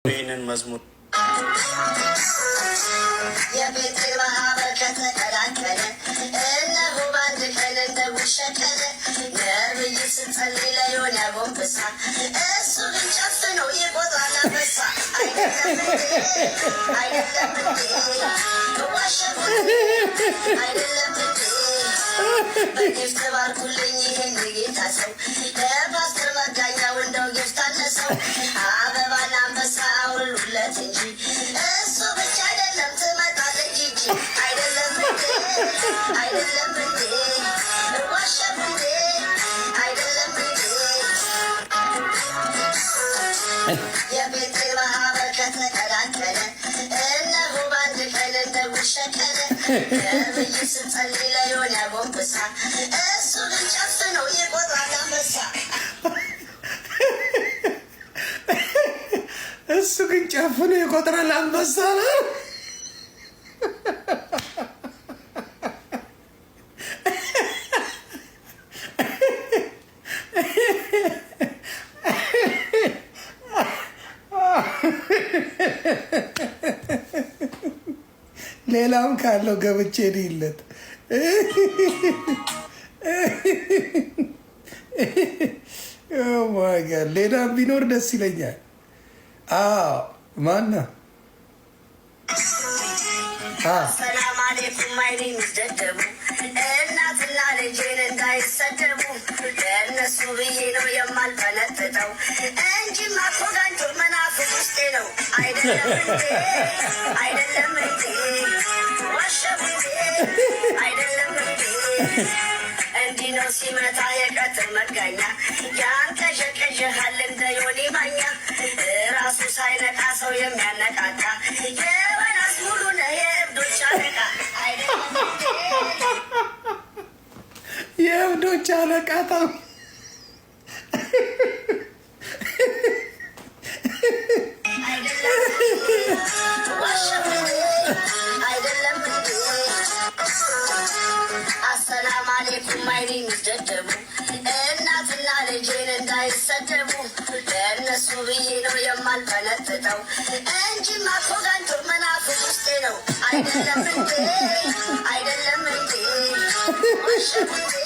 ይህንን መዝሙር የቤት ማህበር ከተቀላቀለ እነሆ ባንድ ቀን እንደውሸቀለ ነብይ ስጸልይ ለዮን ያጎንብሳ እሱ ግን ጨፍኖ ይቆጥራል አንበሳ። አይደለም እንዴ ዋሸሁ አይደለም እንዴ በጊፍት ባርኩልኝ ይህን ጌታ ሰው ለፓስተር መጋኛው እንደው ጊፍት አነሰው አበባና አንበሳ አውሉለት እንጂ እሱ ብቻ አይደለም ትመጣለች እንጂ አይደለም እንዴ አይደለም እንዴ ዋሸሁ እንዴ አይደለም እንዴ የቤት ማህበር ከተቀላቀለ እነሆ ባንድ ቀን እንደውሸቀለ ነብይ ስጸልይ ለዮን ያጎንብሳ እሱ ግን ጨፍኖ ይቆጥራል አንበሳ። እሱ ግን ጨፍኖ ይቆጥራል አንበሳ ነው። ሌላም ካለው ገብቼ ይለት ሌላም ቢኖር ደስ ይለኛል። ማነው? ሰላም አሌኩም አይኔ የሚደደቡ እናትና ልጄን እንዳይሰደቡ ለእነሱ ብዬ ነው የማልፈነጥጠው እንጂ ማኮጋንጆ መናፍቅ ውስጤ ነው። አይደለም እንዴ አይደለም እንዴ ዋሸሁ እንዴ አይደለም እንዴ እንዲህ ነው ሲመታ የቀትር መጋኛ ያንቀዠቀዠሃል እንደ ዮኒ ማኛ ራሱ ሳይነቃ ሰው የሚያነቃቃ የወናስ ሙሉ ነህ የእብዶች አለቃ። የእብዶች አለቃ አሰላም አሌኩም አይኔ የሚደደቡ እናትና ልጄን እንዳይሰደቡ ለእነሱ ብዬ ነው የማልፈነጥጠው እንጂ ማኮጋንጆ መናፍቅ ውስጤ ነው። አይደለም እንዴ አይደለም እንዴ ዋሸሁ እንዴ